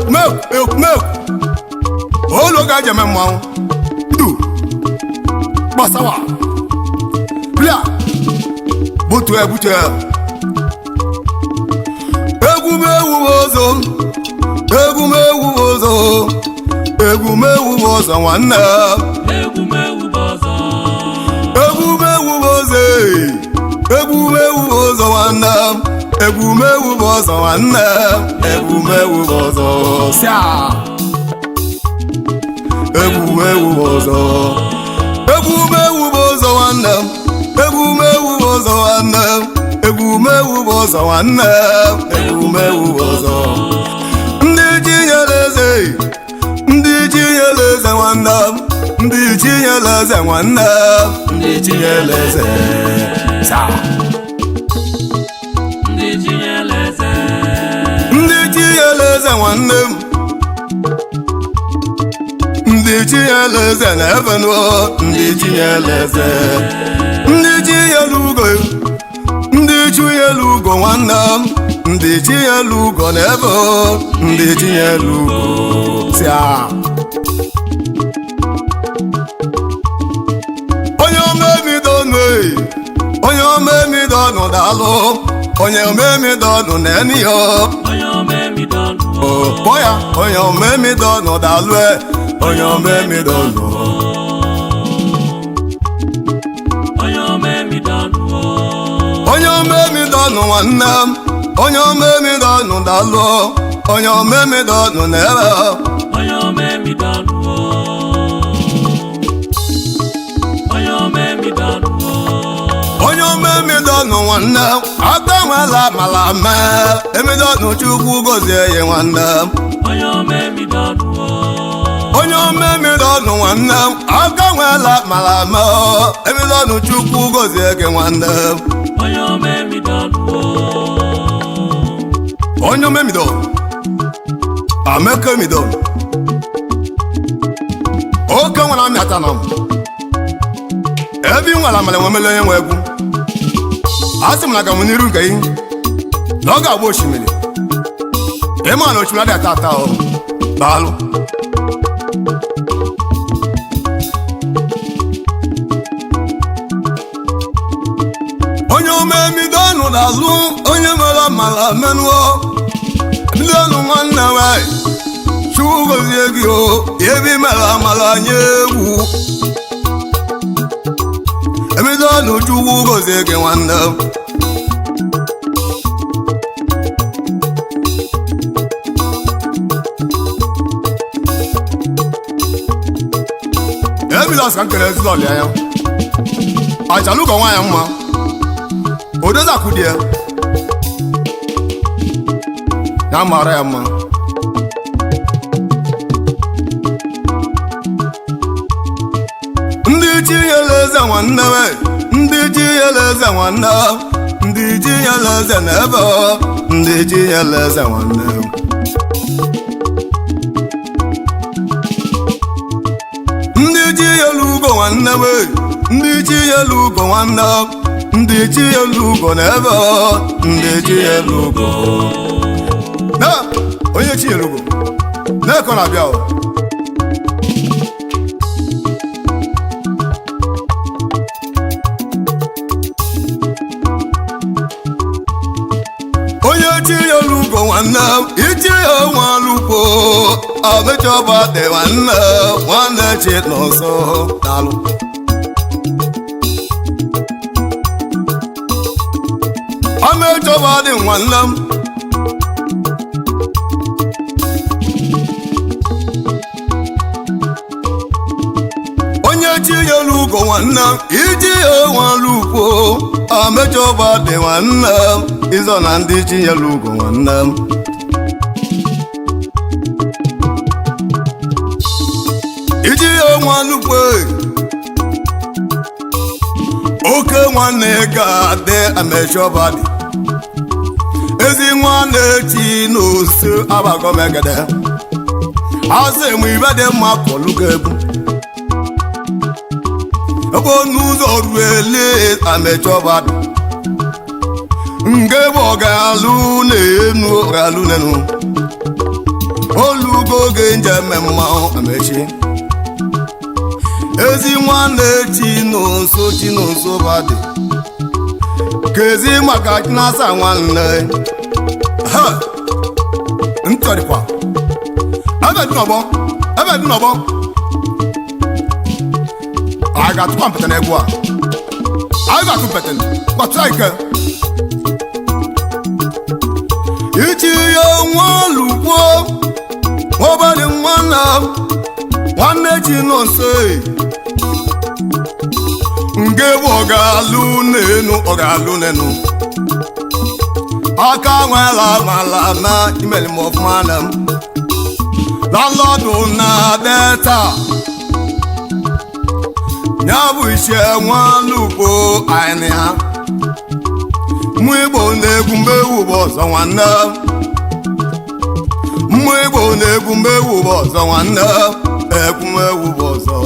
Milk. Olo ga jeme mwa. Du. Basawa. Bla. Butu. Egumewu bozo nwanne. Egumewu bozo nwanne. Egumewu bozo sia. Egumewu bozo nwanne. Egumewu bozo. Ndị chinyeleze nwanne. Ndị chinyeleze sa. Ndị chinyeleze nwanne m. Ndị chinyeleze na-ebe n'o. Ndị chinyeleze. Ndị chinyelugo. Ndị chinyelu nwanne m. Ndị chinyelu na-ebe o. Ndị chinyelu sia. Onye omemidonu dalụ. Onye omemidonu na-eni yo. Boya, onye omemidonu dalụ. Onye omemidonu nwanne m. Onye omemidonu dalụ. Onye omemidonu na-ebe. Onye omemidonu nwanne m. Aka nwela mala me. Emidonu Chukwu gozie ye nwanne m. Onye omemidonu nwanne m. Aka nwela mala me. Emidonu Chukwu gozie gị nwanne m. Onye omemidonu. Ameke midonu. Oke nwela mịata nọ m. Ebe nwela mala nwemele onye nwe egwu. Asị m na ka m n'iru nke ihe na ọ ga-agba osimiri. Ịma na osimiri adịghị ata o. Daalụ. Onye omemidonu n'azụ. Onye mere mala menụọ. Midonu nwanne nwanyị. Chukwu gozie gị o. Ebe mere amala nye egwu. Emidonu Chukwu gozie gị nwanne m. Ebidos ka nkele ezigbo ọlịa ya. Achalugo nwaanyị mma. Odoza kudie. Ya mara ya mma. Ndị chinyeleze nwanne we. Ndị chinyeleze nwanne. Ndị chinyeleze na-ebe. Ndị chinyeleze nwanne. Ndị chinyelu nwanne we. Ndị chinyelu nwanne. Ndị chinyelu na-ebe. Ndị chinyelu na onye chinyelu na-ekọ na-abịa o. Nwanne iti nwalupo amechoba de nwanne chi n'ọsọ dalụ. Amechoba dị nwanne m. Onye chinyelu nwanne m. Iti nwalupo amechoba dị nwanne m. Izo na ndị chinyelu nwanne m. Iji nwanukwe. Oke nwanne ga-adị amechoba dị. Ezi nwanne chi n'osu abagomegede. Asị m ibe dị mma kọlugo ebu. Ebe n'ụzọ ruele amechoba dị. Nge bụ ọgalụ n'enu. olugo oge njem mmanwụ amechi ezi nwanne Chinonso badị kezi maka Chinasa nwanne ha ntọrịkwa ebe dị n'ọgbọ anyị ga-atụkwa mpete n'egwu a anyị ga-atụ mpete kpatụra ike ichi ya nwalugbo nwobadị nwanne Chinonso nke bụ ọgalụ n'enu aka nwela mala na imeli m ọfụma na m landlọdụ na Delta ya bụ iche nwalugbo anyị ha mmụ Igbo na-egwu mmewu bụ ọzọ nwanne mmụ Igbo na-egwu mmewu bụ ọzọ nwanne egwumewu bụ ọzọ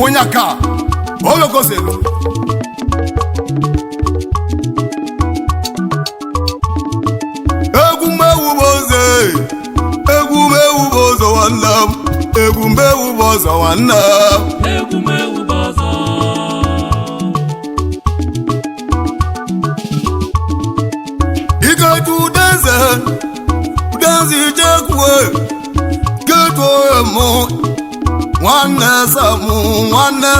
onye aka ologoselu egwumewu bụ ọzọ egwumewu bụ ọzọ nwanne m egwumewu bụ ọzọ nwanne egwumewu bụ ọzọ iketu udeze ijekwe ketu emu nwanne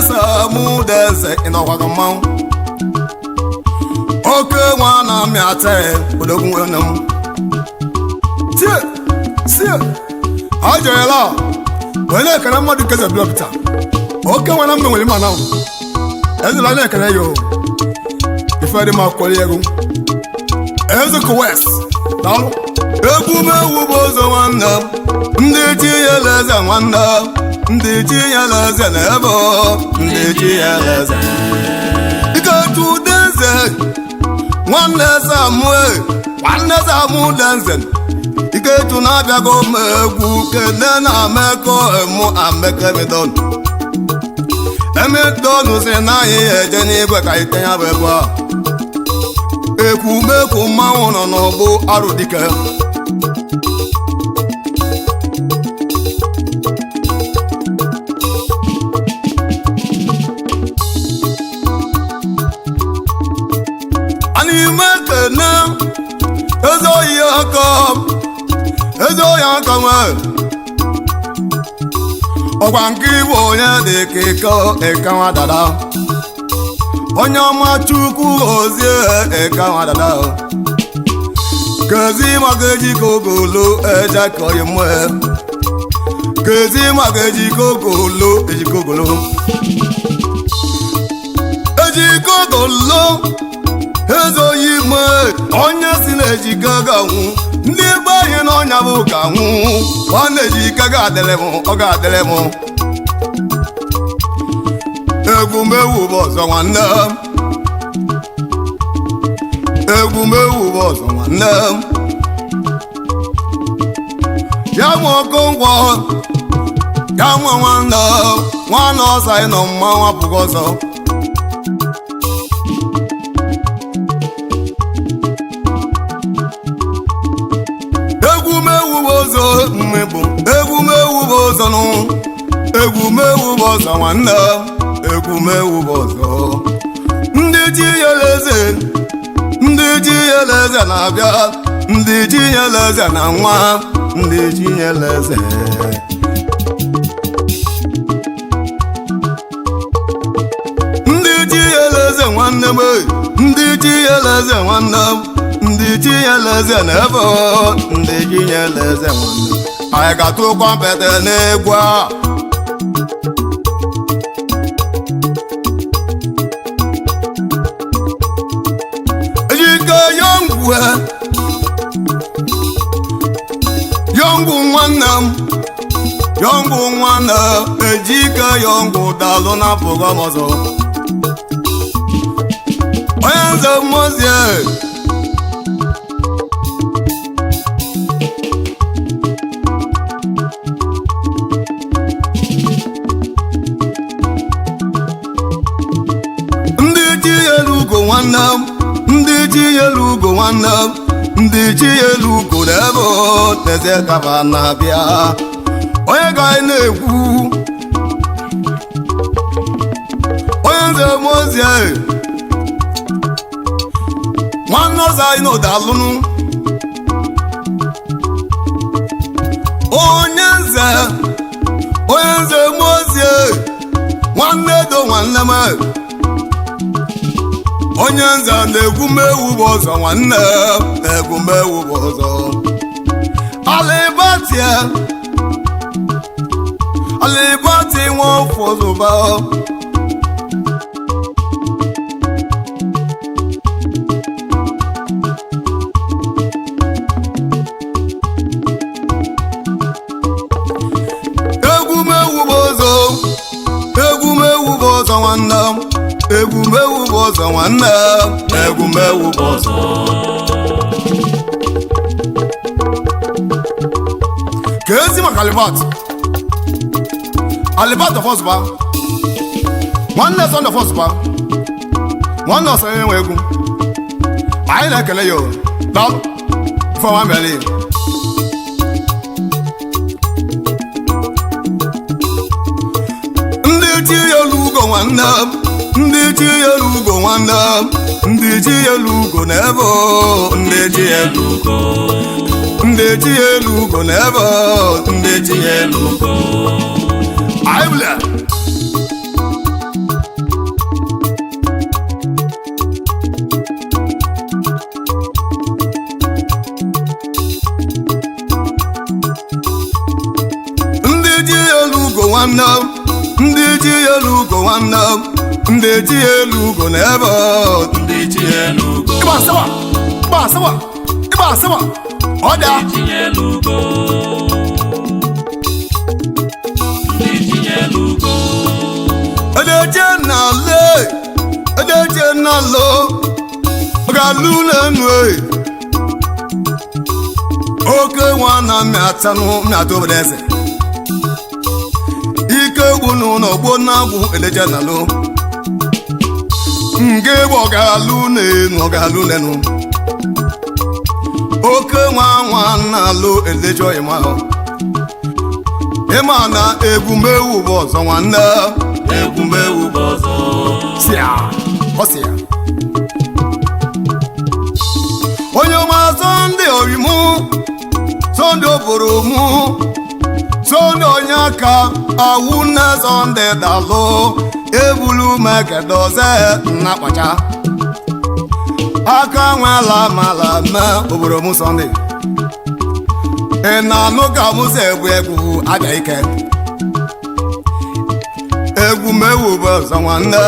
Samu deze ịnọkwaga mmanwụ oke nwa na-amị ata odogwu nwere m tie ajọyela wee na-ekere mmadụ keze blọpụta oke nwa na mgbe nwere mana ezela na-ekere yo ifedi ma kwali egwu Ezuko West daalụ egwumewu bụ ụzọ nwanne ndị Chinyere Eze nwanne ndị Chinyere Eze na ebe ndị Chinyere Eze iketu udeze nwanne Samu denze iketu na-abịago m egwu kene na ameko emu amekemidon si na anyị eje n'igwe ka ite ya bụ ebe a ekwumekwu mmanwụ nọ n'ọgbụ arụ dike n'ime kene eze oyi aka nwe ọgwa nke Igbo onye dị ka ike nwa dada onye ọma Chukwu gozie eke nwa dada kezi maka ejikogolo ejekoyi mwe kezi maka ejikogolo ezoyi ime onye si na-ejike ga-anwụ ndị be anyị n'ọnya bụ ga-anwụ ọ na-ejike ọ ga-adịrị m egwumewu bụ ọzọ nwanne egwumewu bụ ọzọ nwanne ya nwe Okonkwo ya nwe nwanne ọzọ anyị nọ mmanwụ apụghị ọzọ egwumewu bụ ọzọ mmegbu egwumewu bụ ọzọ nụ egwumewu bụ ọzọ nwanne egwumewu bụ ọzọ ndị Chinyere Eze na-abịa ndị Chinyere Eze na nwa ndị Chinyere Eze ndị Chinyere Eze nwanne m ndị Chinyere Eze nwanne m ndị Chinyere Eze na ebe ndị Chinyere Eze nwanne anyị ga-atụkwa mpete n'egwu a ejike yọngwu nwanne m ejike yọngwu dalụ na pụga m ọzọ onye nze Mozie ndị Chinyere Ugo nwanne m chi elu ugo nwanne ndị chi elu ugo n'ebe teze kaba na-abịa onye ga anyị na-ekwu onye nze mozie nwanne ọzọ anyị n'ụdalụnụ onye nze mozie nwanne edo nwanne m onye nze na-egwumewu bụ ọzọ nwanne egwumewu bụ ọzọ alibati nwa ụfọdụba egwumewu bụ ọzọ nwanne egwumewu bụ ọzọ nwanne egwumewu bụ ọzọ ka ezi maka alibat of ọsụba nwanne sọnde of ọsụba nwanne ọsọ enwe egwu anyị na-ekele ya daalụ ifeọma mere ndị chi elu ugo nwanne ndị chi elu ugo nwanne ndị chi elu ugo n'ebe ndị chi elu ugo ndị chi elu ugo n'ebe ndị chi elu ugo aibla ndị chi elu ugo nwanne ndị chi elu ugo nwanne ndị chi elu ugo n'ebe ndị chi elu ugo ịgba asaba ọda edeje n'alo ga-alụ n'enu oke nwa na mmịata obodo eze ike egwu n'ụlọ gbo na-agwụ edeje n'alo nga egbe ọ ga-alụ n'enu oke nwa na-alụ edeje ịma na egwumewu bụ ọzọ nwanne egwumewu bụ ọzọ onye ọma Sunday Orimụ Sunday oboro mụ Sunday onye aka awụ nne Sunday dalụ ebulu mekedoze nnakpacha aka nwela mala me oboro mụ Sunday ị na-anụ ka mụ si egwu egwu abịa ike egwumewu bụ ọzọ nwanne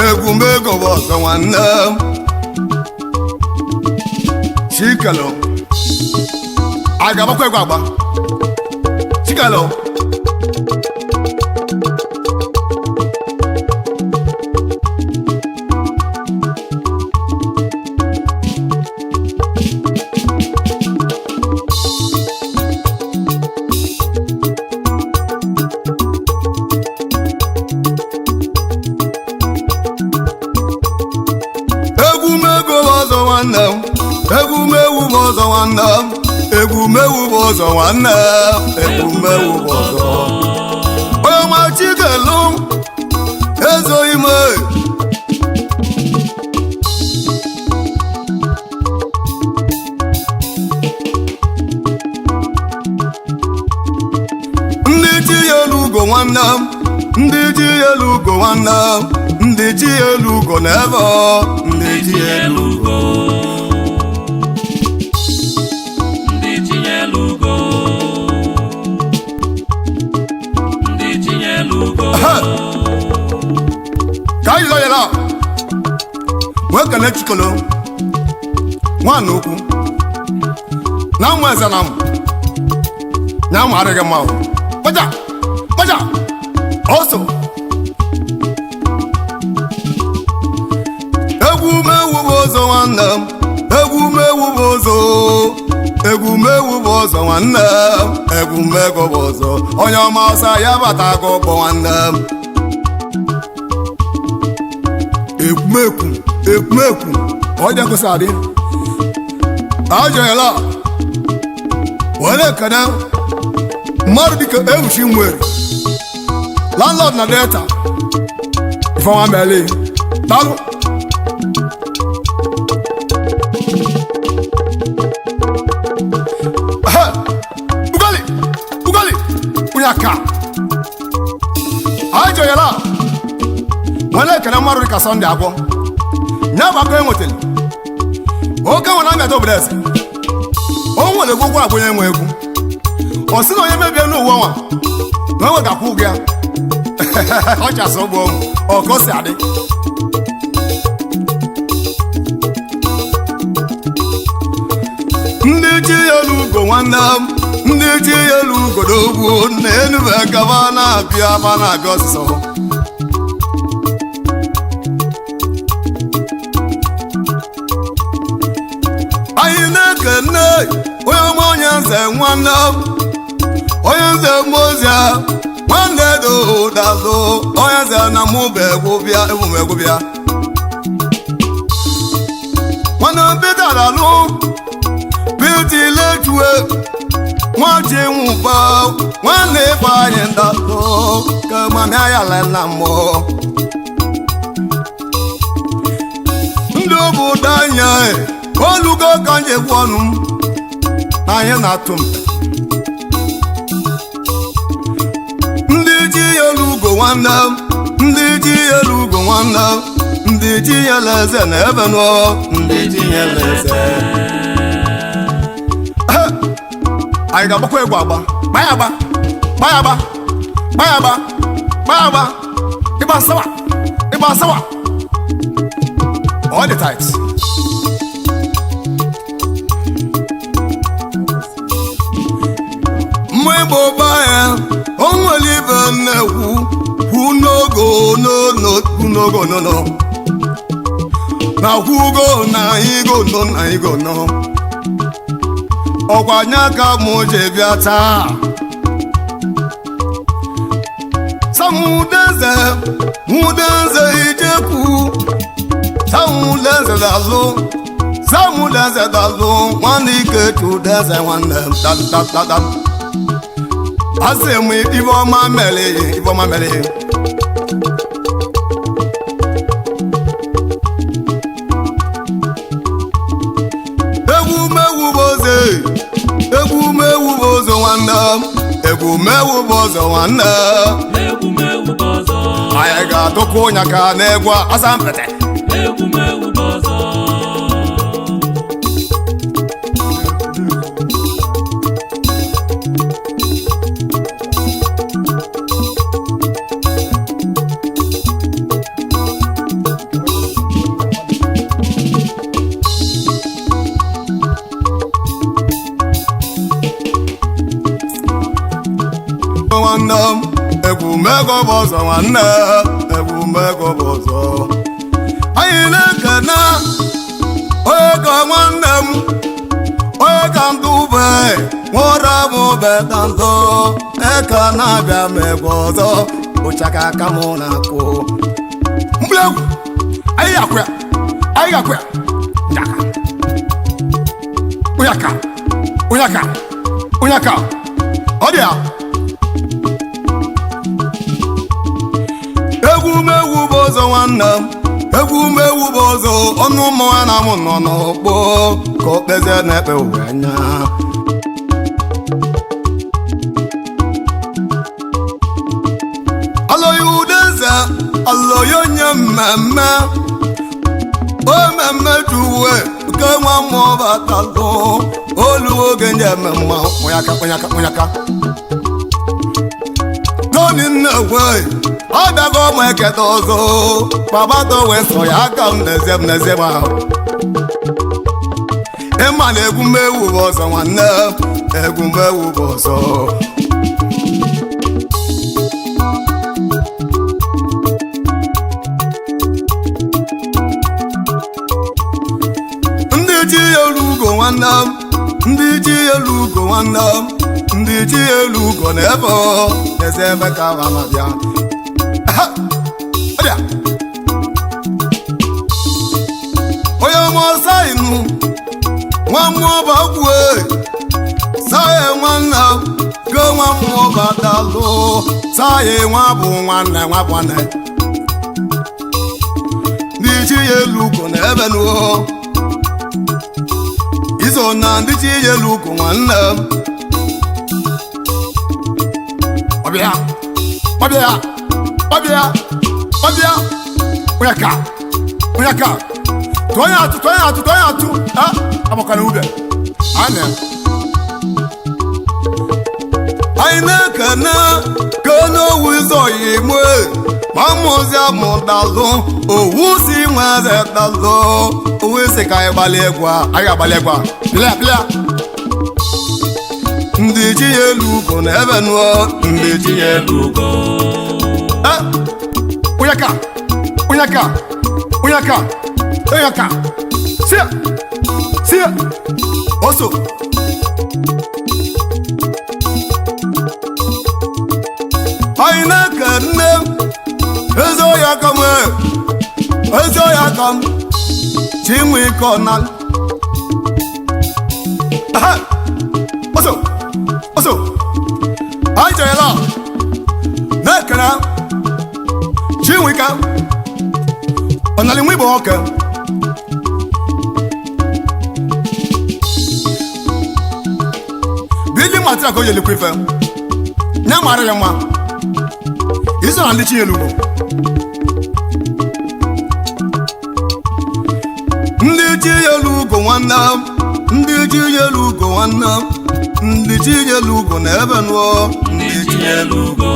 egwumego bụ ọzọ nwanne Chikelo a ga-agbakwa egwu agba Chikelo egwumewu bụ ọzọ nwanne egwumewu bụ ọzọ nwanne egwumewu bụ ọzọ onye nwa Chikelo ezoghị m ndị chi elu ugo nwanne ndị chi elu ugo nwanne ndị chi elu ugo n'ebe ndị chi elu ugo ka anyị lọnyere wee kele Chikelo nwanne ukwu na ụmụ eze na nya ụmụ adịghị mma kpaja ọsọ egwumewu bụ ọzọ nwanne egwumewu bụ ọzọ egwumewu bụ ọzọ nwanne egwumego bụ ọzọ onye ọma ọsa ya bata agụ bụ nwanne ekwumeku ọjà kụsarị ajọyala were kene mmadụ dịka ewuchi nwere landlord na delta ifeọma mele talụ ugali ụnyaka ajọyala were kene mmadụ dịka sọnde agwọ nya bụ aka enwetara oge nwere amịata obodo eze o nwere egwugwu agwụnye nwe egwu ọ sị na onye mebie n'ụwa nwa na o nwegakwa ụgwọ ya ọ chasị ụgbọ ọka o si adị ndị ji elu ugo nwanne m ndị ji elu ugo n'ogwu na enube gaba na-abịa ma na-abịa ọsịsọ anyị na-ekene onye ọma onye nze nwanne onye nze mmozia nwanne dodazụ onye nze na mụba egwubịa ebumegwubịa nwanne bidalụ bitilejue nwaji nwụba nwanne ife anyị ndazụ ka mamịa ya lela mmụọ ndị obodo anyị olugo ka nje gwu ọnụ anyị na-atụ ndị ji elu ugo nwanne ndị ji elu ugo nwanne ndị ji yele eze na ebe nụọ ndị ji yele eze anyị ga-agbakwa egwu agba gbaya agba ịgba asawa all the times Igbo baya o nwere ibe na-ekwu kwunogo nono na kwugo na igo no ọkwa nya ka mụ je bịa taa samudeze ijekwu samudeze dalụ nwanne ike tudeze nwanne m asị m Ifeọma mere egwumewu bụ ozo nwanne anyị ga-atụkwa ụnyaka n'egwu asampete egwumego bụ ọzọ nwanne egwumego bụ ọzọ anyị na-ekene onye ka nwanne m onye ka ndụ ube nwụrụ m ube ka ndụ eka na-abịa m egwu ọzọ ụchaka aka m na-akụ mgbere egwu anyị ga-akụ ya ụnyaka ọ dị ya egwumewu bụ ọzọ nwanne m egwumewu bụ ọzọ ọnụ ụmụ ya na mụ nọ n'okpo ka okpeze na-ekpe uwe anya alọya udeze alọya onye mmemme juwe nke nwa mmụọ batalụ olu oge ndị mmemme kpụnyaka toni nnekwe ọ bịago ụmụ eketa ọzọ babato wee sọ ya aka m n'eze m ahụ ịma na egwumewu bụ ọzọ nwanne egwumewu bụ ọzọ ndị ji elu ugo nwanne ndị ji elu ugo nwanne ndị ji elu ugo na-ebe eze ebe ka ha na-abịa mụ nwa mmụọ bagwe saya nwanna go nwa mmụọ badalụ saya nwa bụ nwanne nwa bwana ndị chi ya elu ugo na ebe nuo iso na ndị chi ya elu ugo nwanne ọbịa ọbịa ọbịa ọbịa onye ka tụọ ya atụ ha agbakwana ube anya anyị na-ekene ka n'owu ịzọ ya imue ma mụzi amụdalụ owu si nwe eze dalụ owu isi ka anyị gbalị egwu anyị agbalị egwu pịlịa ndị chi ya elu ugo na ebe nụọ ndị chi ya elu ugo onye ka sie oso anyị na-ekene eze ọya ka m chinwe ike ọna oso anyị jerela na-ekene chinwe ike ọnalị nwa igbo nwoke bili matira ka o yelikwa ife nye mara ya mma iso na ndị chi elu ugbo ndị chi elu ugo nwanne ndị chi elu ugo nwanne ndị chi elu ugo na ebe nụọ ndị chi elu ugo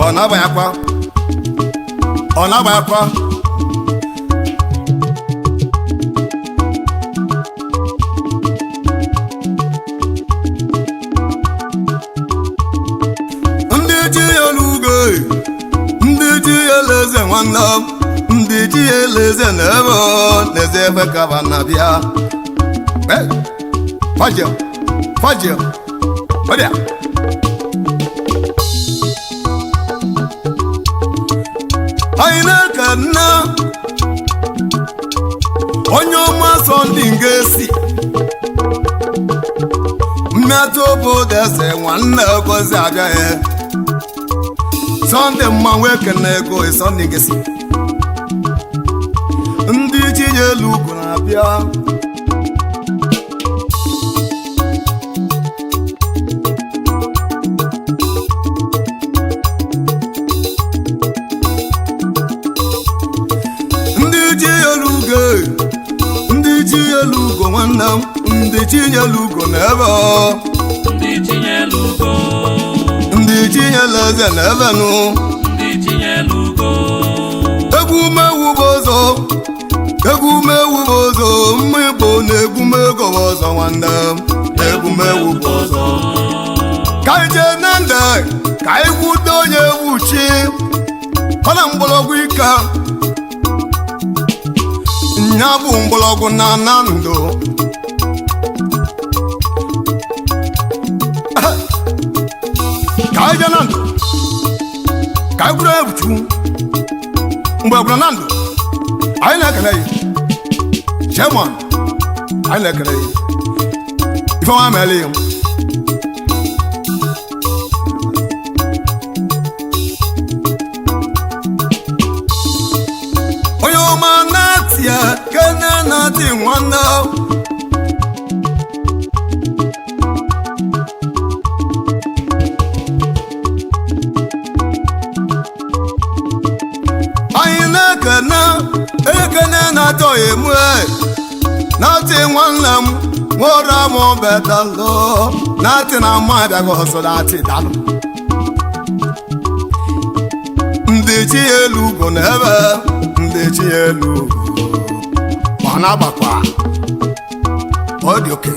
ọ na-abanyakwa ndị chi elu ugo ndị chi elu eze nwanne ndị chi elu eze na ebe n'eze ebe kaba na bịa fajio ọbịa anyị na-ekene onye ọma Sọnde Ngesi mmetụ obodo eze nwanne gozi abịaghị Sọnde mmanwụ ekene ego Sọnde Ngesi ndị chi ya elu ugwu na-abịa ndị chi ya elu ugo nwanne m ndị chi ya elu ugo na ebe ndị chi ya elu ugo ndị chi ya elu eze na ebe nụ ndị chi ya elu ugo egwu mewu bụ ụzọ mma igbo na-egwu mego ọzọ nwanne m egwu mewu bụ ụzọ ka anyị jee na nde ka anyị gwudo onye egwu chi ọna mgbọrọgwụ ike nya bụ mgbọrọgwụ na ndụ ka anyị jee na ndụ ka anyị gwudo egwu chukwu mgbe gwara na ndụ anyị na-ekele ya chairman anyị na-ekele ya ifeọma meele ya onye ọma na-ati ya kene na-ati nwanne ekene na-atọ emu na-atị nwanne m nwere m betalụ na-atị na mma abịaghị ọzọ na-atị dalụ ndị chi elu ugwu na ebe ndị chi elu ma na-agbakwa ọ dị oke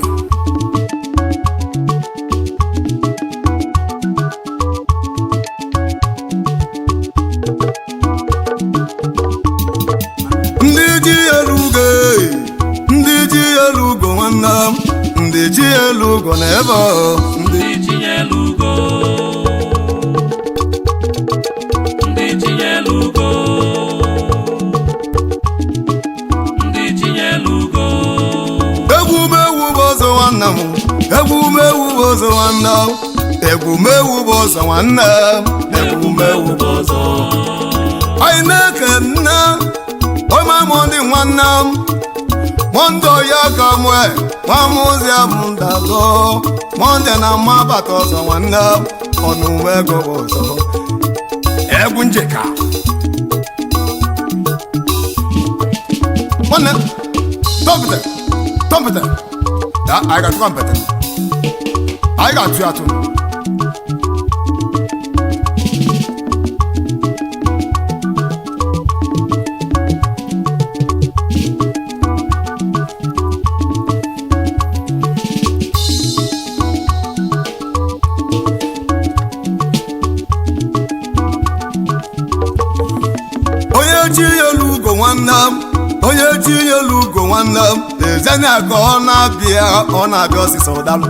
ndị chi elu ugo na ebe ndị chi ya elu ugo ndị chi ya elu ugo ndị chi ya elu ugo nwanne m egwumewu bụ ụzọ nwanne m egwumewu bụ ụzọ nwanne m egwumewu bụ ụzọ anyị na-eke nne omemụ ndị nwanne m mọnde ya ka mwe nwamụzi m ndazọ mọnde na mmabata ọzọ nwanne m ọnụme ego bụ ụzọ egwu njeka nwanne tọmpete anyị ga-atụ mpete anyị ga-atụ atụ onye tinyelu ugo nwanne m onye tinyelu ugo nwanne m ezenya ka ọ na-abịa ọsịsọ ụdalụ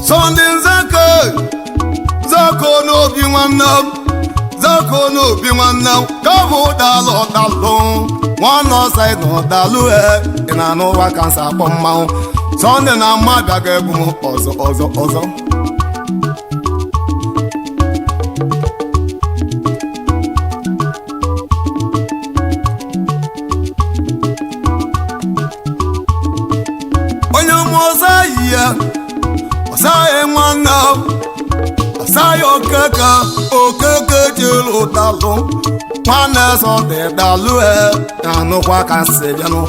sọndị nzako n'obi nwanne m zako n'obi nwanne m ka ọ bụ ụdalụ nwanne ọsaị na ụdalụ ị na-anụ ụwa kansa akpọ mmanwụ sọndị na mmadụ ga-egbu m ọzọ onye ụmụ ọsaghị nwanne ọsaghị okeke jelu ụdalụ nwanne sọndị dalụ na-anụkwa ka nsị bịanụ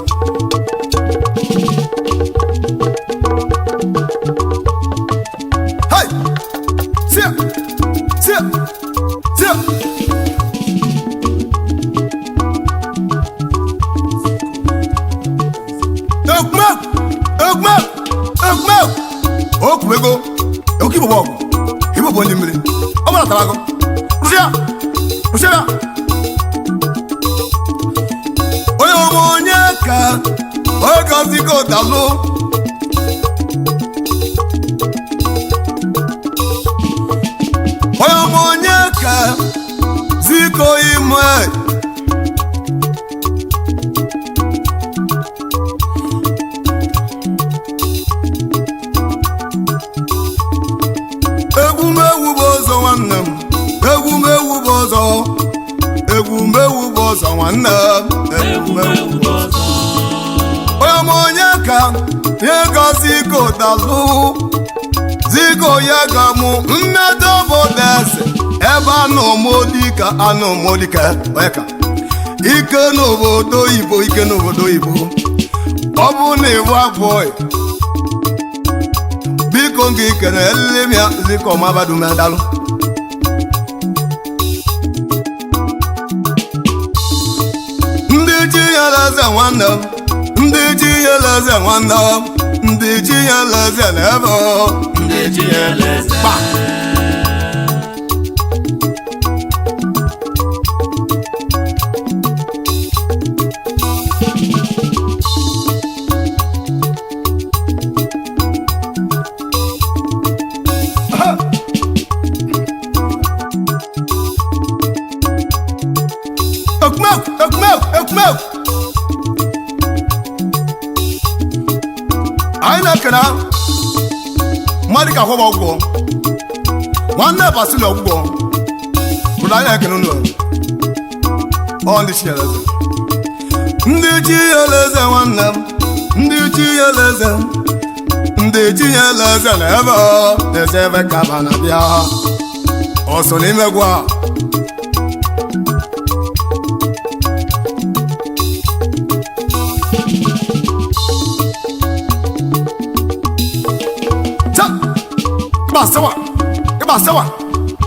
okwubego okibobo ọgụ ibobo ndị mmiri ọ bụla tarago rụsịa onye ọmụ onye ka onye gọzigo dalụ onye ọmụ onye ka ziko ime egwumewu bụ ụzọ nwanne m egwumewu bụ ụzọ nwanne m egwumewu bụ ụzọ onye ma onye ka ihe gozi godalụ zigo ya ga mụ mmedo obodo eze ebe anụmolika ka ike n'obodo oyibo ọ bụ na ịbụ abụọ biko gị kere elele m ya ziko mabadu medalụ ndị ji ya leze nwanne m ndị ji ya leze nwanne m ndị ji ya leze n'ebe ndị ji ya leze anyị na-ekene mmadụ ka akwụkwọ ọgwụgwọ nwanne basili ọgwụgwọ bụrụ anyị na-ekene ụlọ ndị chi eleze ndị chi eleze nwanne m ndị chi eleze ndị chi eleze na ebe eze ebe ka ba na bịa ọsọ n'imegwu a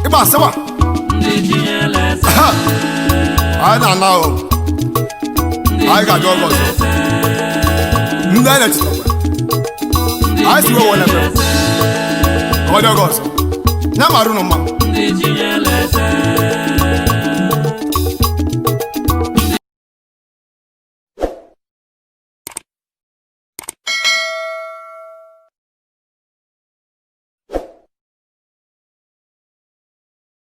ịgba asawa anyị na-ana o anyị ga-adị ọgọ ọzọ ndị anyị na-echeta anyị si wewe n'ebe ọ dị ọgọ ọzọ ya mara unu mma